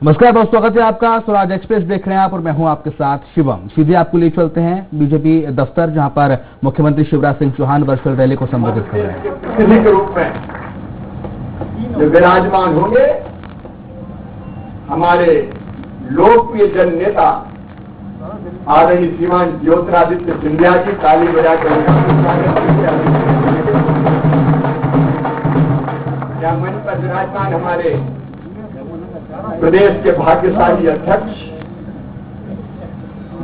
नमस्कार दोस्तों, स्वागत है आपका। स्वराज एक्सप्रेस देख रहे हैं आप और मैं हूं आपके साथ शिवम। सीधे आपको ले चलते हैं बीजेपी दफ्तर, जहां पर मुख्यमंत्री शिवराज सिंह चौहान वर्चुअल रैली को संबोधित कर रहे हैं। प्रतिनिधि के रूप में जो विराजमान होंगे हमारे लोकप्रिय जन नेता आदरणीय श्रीमान ज्योतिरादित्य सिंधिया जी, ताली बजाकर या मंच पर विराजमान हमारे प्रदेश के भाग्यशाली अध्यक्ष,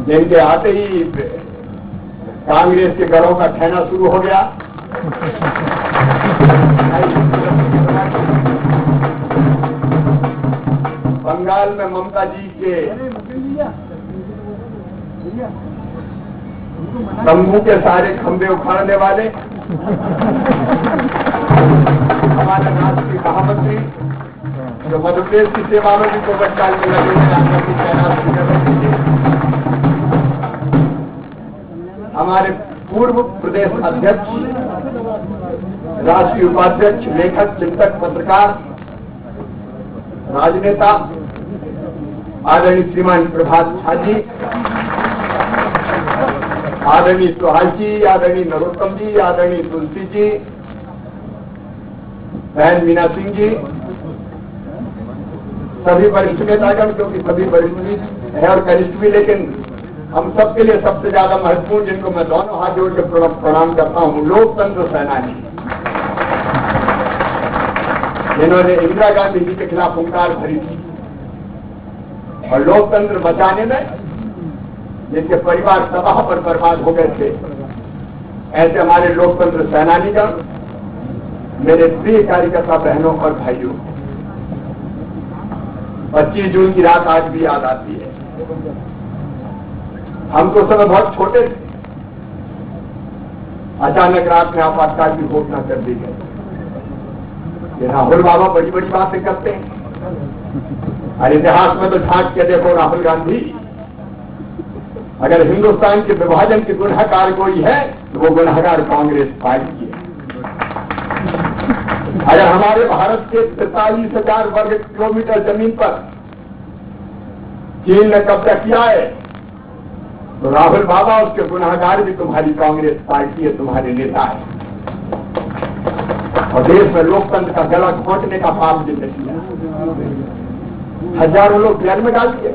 जिनके आते ही कांग्रेस के गढ़ों का ठहना शुरू हो गया। बंगाल में ममता जी के तंबू के सारे खंभे उखाड़ने वाले हमारे राष्ट्रीय महामंत्री, जो मध्य प्रदेश की सेवा में भी कोविड काल में लगे हमारे पूर्व प्रदेश अध्यक्ष, राष्ट्रीय उपाध्यक्ष, लेखक, चिंतक, पत्रकार, राजनेता आदरणीय श्रीमान प्रभात झा जी, आदरणीय सुहास जी, आदरणीय नरोत्तम जी, आदरणीय तुलसी जी, बहन मीना सिंह जी, सभी वरिष्ठ नेतागण, क्योंकि सभी वरिष्ठ है और कनिष्ठ भी, लेकिन हम सबके लिए सबसे ज्यादा महत्वपूर्ण, जिनको मैं दोनों हाथ जोड़ के प्रणाम करता हूं, लोकतंत्र सेनानी, जिन्होंने इंदिरा गांधी जी के खिलाफ हुंकार भरी थी और लोकतंत्र बचाने में जिनके परिवार तबाह पर बर्बाद हो गए थे, ऐसे हमारे लोकतंत्र सेनानीगण, मेरे प्रिय कार्यकर्ता बहनों और भाइयों, 25 जून की रात आज भी याद आती है। हम तो समय बहुत छोटे थे, अचानक रात में आपातकाल की घोषणा कर दी गई। ये राहुल बाबा बड़ी बड़ी बातें करते हैं और इतिहास में तो झांक के देखो, राहुल गांधी अगर हिंदुस्तान के विभाजन के गुनहगार कोई है तो वो गुनहगार कांग्रेस पार्टी है। अगर हमारे भारत के 43,000 वर्ग किलोमीटर जमीन पर चीन ने कब्जा किया है तो राहुल बाबा, उसके गुनहगार भी तुम्हारी कांग्रेस पार्टी है, तुम्हारे नेता है। और देश में लोकतंत्र का गला घोंटने का पाप जिसने किया, हजारों लोग जेल में डाल दिए।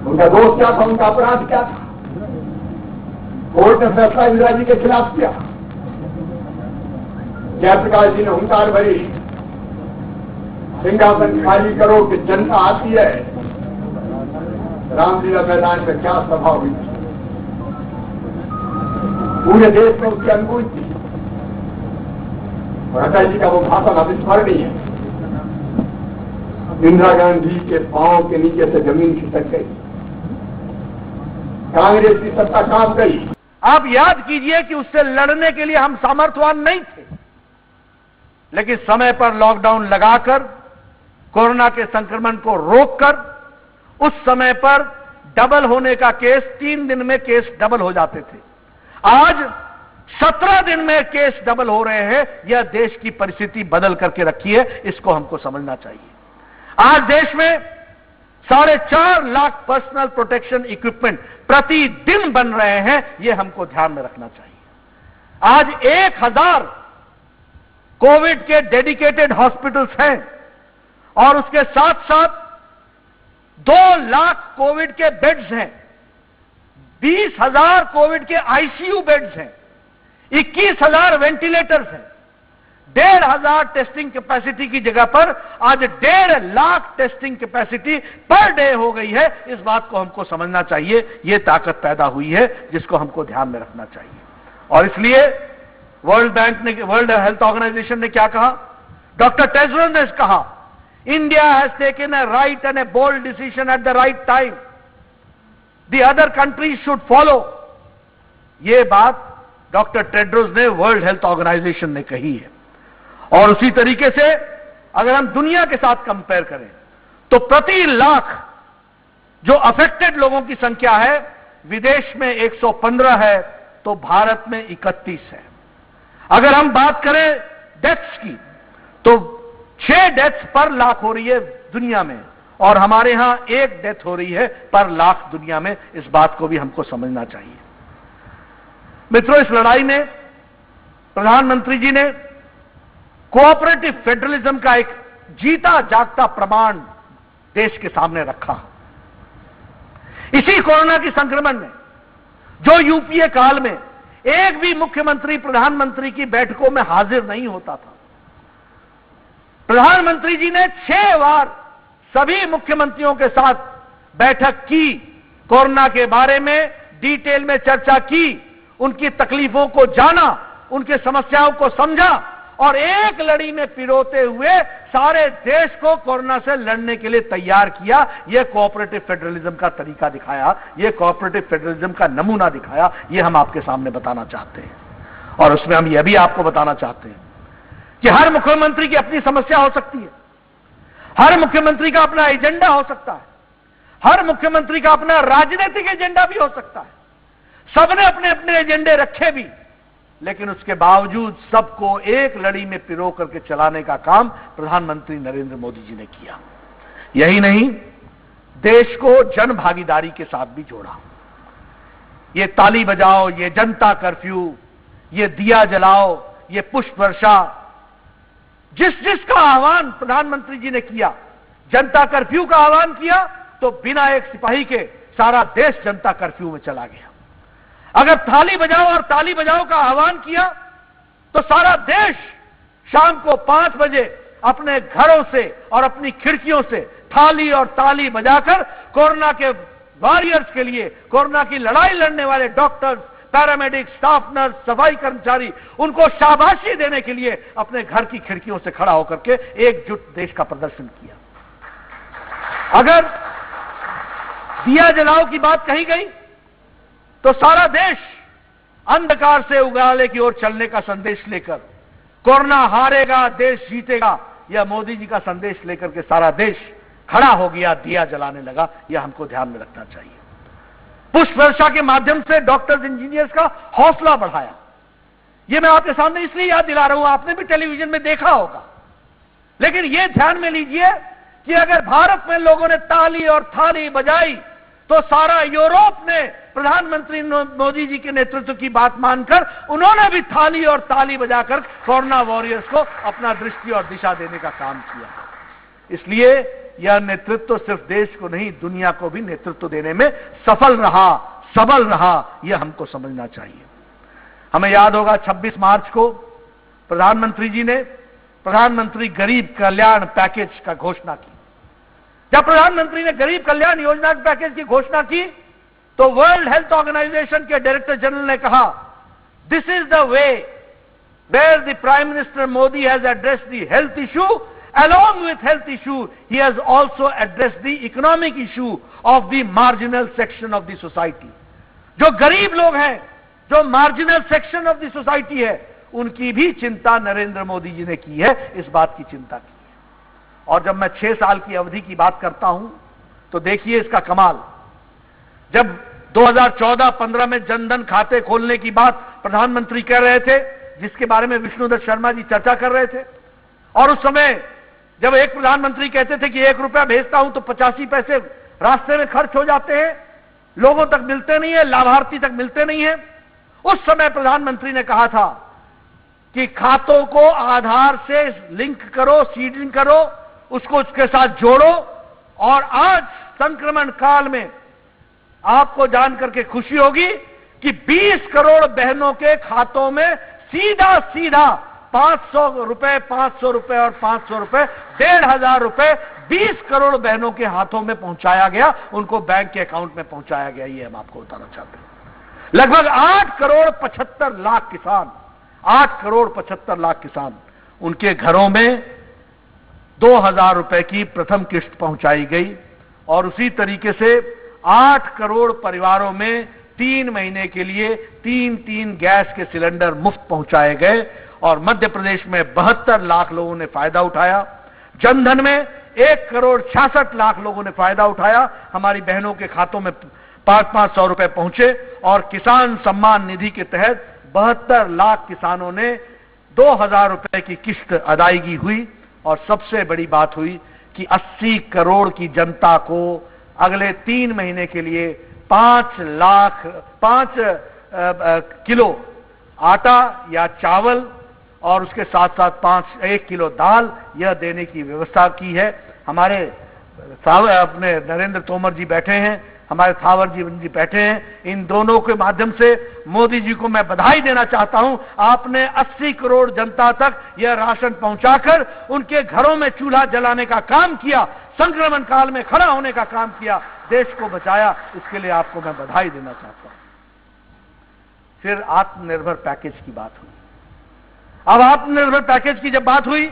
उनका दोष क्या था, उनका अपराध क्या था? कोर्ट ने फैसला इंदिरा जी के खिलाफ किया। जयप्रकाश जी ने हुंकार भरी, सिंहासन खाली करो कि जनता आती है। रामलीला मैदान में क्या सभा हुई थी, पूरे देश में उसकी अनुभूति थी और अटल जी का वो भाषण अविस्मरणीय है। इंदिरा गांधी के पांव के नीचे से जमीन खिसक गई, कांग्रेस की सत्ता कांप गई। आप याद कीजिए कि उससे लड़ने के लिए हम सामर्थ्यवान नहीं थे, लेकिन समय पर लॉकडाउन लगाकर, कोरोना के संक्रमण को रोककर, उस समय पर डबल होने का केस 3 दिन में केस डबल हो जाते थे, आज 17 दिन में केस डबल हो रहे हैं। यह देश की परिस्थिति बदल करके रखी है, इसको हमको समझना चाहिए। आज देश में 4.5 लाख पर्सनल प्रोटेक्शन इक्विपमेंट प्रतिदिन बन रहे हैं, यह हमको ध्यान में रखना चाहिए। आज 1000 कोविड के डेडिकेटेड हॉस्पिटल्स हैं और उसके साथ साथ 2 लाख कोविड के बेड्स हैं, 20,000 कोविड के आईसीयू बेड्स हैं, 21,000 वेंटिलेटर्स हैं, 1,500 टेस्टिंग कैपेसिटी की जगह पर आज 1.5 lakh testing capacity per day हो गई है। इस बात को हमको समझना चाहिए, यह ताकत पैदा हुई है जिसको हमको ध्यान में रखना चाहिए। और इसलिए वर्ल्ड हेल्थ ऑर्गेनाइजेशन ने क्या कहा, डॉक्टर टेड्रोस ने कहा, India has taken a right and a bold decision at the right time, the other countries should follow. यह बात डॉक्टर टेड्रोस ने, वर्ल्ड हेल्थ ऑर्गेनाइजेशन ने कही है। और उसी तरीके से अगर हम दुनिया के साथ कंपेयर करें तो प्रति लाख जो अफेक्टेड लोगों की संख्या है, विदेश में 115 है तो भारत में 31 है। अगर हम बात करें डेथ्स की तो 6 डेथ्स पर लाख हो रही है दुनिया में, और हमारे यहां 1 डेथ हो रही है पर लाख दुनिया में। इस बात को भी हमको समझना चाहिए। मित्रों, इस लड़ाई में प्रधानमंत्री जी ने कोऑपरेटिव फेडरलिज्म का एक जीता जागता प्रमाण देश के सामने रखा। इसी कोरोना की संक्रमण में जो यूपीए काल में एक भी मुख्यमंत्री प्रधानमंत्री की बैठकों में हाजिर नहीं होता था, प्रधानमंत्री जी ने 6 बार सभी मुख्यमंत्रियों के साथ बैठक की, कोरोना के बारे में डिटेल में चर्चा की, उनकी तकलीफों को जाना, उनकी समस्याओं को समझा और एक लड़ी में पिरोते हुए सारे देश को कोरोना से लड़ने के लिए तैयार किया। यह कोऑपरेटिव फेडरलिज्म का तरीका दिखाया, यह कोऑपरेटिव फेडरलिज्म का नमूना दिखाया। यह हम आपके सामने बताना चाहते हैं। और उसमें हम यह भी आपको बताना चाहते हैं कि हर मुख्यमंत्री की अपनी समस्या हो सकती है, हर मुख्यमंत्री का अपना एजेंडा हो सकता है, हर मुख्यमंत्री का अपना राजनीतिक एजेंडा भी हो सकता है। सबने अपने अपने एजेंडे रखे भी, लेकिन उसके बावजूद सबको एक लड़ी में पिरो करके चलाने का काम प्रधानमंत्री नरेंद्र मोदी जी ने किया। यही नहीं, देश को जन भागीदारी के साथ भी जोड़ा। ये ताली बजाओ, ये जनता कर्फ्यू, ये दिया जलाओ, ये पुष्प वर्षा, जिस जिसका आह्वान प्रधानमंत्री जी ने किया, जनता कर्फ्यू का आह्वान किया तो बिना एक सिपाही के सारा देश जनता कर्फ्यू में चला गया। अगर थाली बजाओ और ताली बजाओ का आह्वान किया तो सारा देश शाम को 5 बजे अपने घरों से और अपनी खिड़कियों से थाली और ताली बजाकर कोरोना के वॉरियर्स के लिए, कोरोना की लड़ाई लड़ने वाले डॉक्टर्स, पैरामेडिक, स्टाफ नर्स, सफाई कर्मचारी, उनको शाबाशी देने के लिए अपने घर की खिड़कियों से खड़ा होकर के एकजुट देश का प्रदर्शन किया। अगर दिया जलाओ की बात कही गई तो सारा देश अंधकार से उजाले की ओर चलने का संदेश लेकर, कोरोना हारेगा देश जीतेगा, यह मोदी जी का संदेश लेकर के सारा देश खड़ा हो गया, दिया जलाने लगा। यह हमको ध्यान में रखना चाहिए। पुष्प वर्षा के माध्यम से डॉक्टर्स, इंजीनियर्स का हौसला बढ़ाया। यह मैं आपके सामने इसलिए याद दिला रहा हूं, आपने भी टेलीविजन में देखा होगा। लेकिन यह ध्यान में लीजिए कि अगर भारत में लोगों ने ताली और थाली बजाई तो सारा यूरोप ने प्रधानमंत्री मोदी जी के नेतृत्व की बात मानकर उन्होंने भी थाली और ताली बजाकर कोरोना वॉरियर्स को अपना दृष्टि और दिशा देने का काम किया। इसलिए यह नेतृत्व सिर्फ देश को नहीं, दुनिया को भी नेतृत्व देने में सफल रहा, सबल रहा। यह हमको समझना चाहिए। हमें याद होगा 26 मार्च को प्रधानमंत्री जी ने प्रधानमंत्री गरीब कल्याण पैकेज का घोषणा की। जब प्रधानमंत्री ने गरीब कल्याण योजना पैकेज की घोषणा की तो वर्ल्ड हेल्थ ऑर्गेनाइजेशन के डायरेक्टर जनरल ने कहा, this is the way where the prime minister Modi has addressed the health issue, along with health issue he has also addressed the economic issue of the marginal section of the society। जो गरीब लोग हैं, जो marginal section of the society है, उनकी भी चिंता नरेंद्र मोदी जी ने की है, इस बात की चिंता की है। और जब मैं 6 साल की अवधि की बात करता हूं तो देखिए इसका कमाल। जब 2014-15 में जनधन खाते खोलने की बात प्रधानमंत्री कह रहे थे, जिसके बारे में विष्णुदत्त शर्मा जी चर्चा कर रहे थे, और उस समय जब एक प्रधानमंत्री कहते थे कि 1 रुपया भेजता हूं तो 85 पैसे रास्ते में खर्च हो जाते हैं, लोगों तक मिलते नहीं है, लाभार्थी तक मिलते नहीं है, उस समय प्रधानमंत्री ने कहा था कि खातों को आधार से लिंक करो, सीडिंग करो, उसको उसके साथ जोड़ो। और आज संक्रमण काल में आपको जानकर के खुशी होगी कि 20 करोड़ बहनों के खातों में सीधा सीधा 500 रुपए, 500 रुपए और 500 रुपए, 1500 रुपए 20 करोड़ बहनों के हाथों में पहुंचाया गया, उनको बैंक के अकाउंट में पहुंचाया गया। ये हम आपको बताना चाहते हैं। लगभग 8 करोड़ 75 लाख किसान, 8 करोड़ 75 लाख किसान, उनके घरों में 2000 रुपए की प्रथम किस्त पहुंचाई गई। और उसी तरीके से 8 करोड़ परिवारों में 3 महीने के लिए 3-3 गैस के सिलेंडर मुफ्त पहुंचाए गए। और मध्य प्रदेश में 72 लाख लोगों ने फायदा उठाया। जनधन में 1 करोड़ 66 लाख लोगों ने फायदा उठाया। हमारी बहनों के खातों में 500 रुपए पहुंचे। और किसान सम्मान निधि के तहत 72 लाख किसानों ने 2000 रुपए की किस्त अदायगी हुई। और सबसे बड़ी बात हुई कि 80 करोड़ की जनता को अगले 3 महीने के लिए 5 किलो आटा या चावल और उसके साथ साथ 1 किलो दाल यह देने की व्यवस्था की है। हमारे अपने नरेंद्र तोमर जी बैठे हैं, हमारे थावर जी बैठे हैं। इन दोनों के माध्यम से मोदी जी को मैं बधाई देना चाहता हूं। आपने 80 करोड़ जनता तक यह राशन पहुंचाकर उनके घरों में चूल्हा जलाने का काम किया, संक्रमण काल में खड़ा होने का काम किया, देश को बचाया। इसके लिए आपको मैं बधाई देना चाहता हूं। फिर आत्मनिर्भर पैकेज की बात हुई। अब आत्मनिर्भर पैकेज की जब बात हुई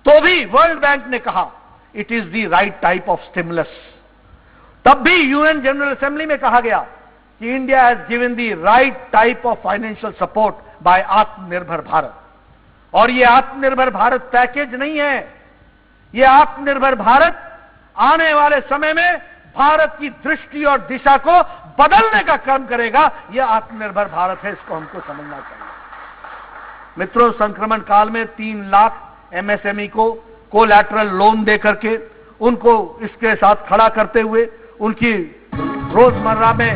तो भी वर्ल्ड बैंक ने कहा it is the right type of stimulus. तब भी यूएन जनरल असेंबली में कहा गया कि India has given the right type of financial support bye आत्मनिर्भर भारत। और यह आत्मनिर्भर भारत पैकेज नहीं है, यह आत्मनिर्भर भारत आने वाले समय में भारत की दृष्टि और दिशा को बदलने का काम करेगा। यह आत्मनिर्भर भारत है, इसको हमको समझना चाहिए। मित्रों, संक्रमण काल में 3 लाख एमएसएमई को कोलैटरल लोन देकर के उनको इसके साथ खड़ा करते हुए उनकी रोजमर्रा में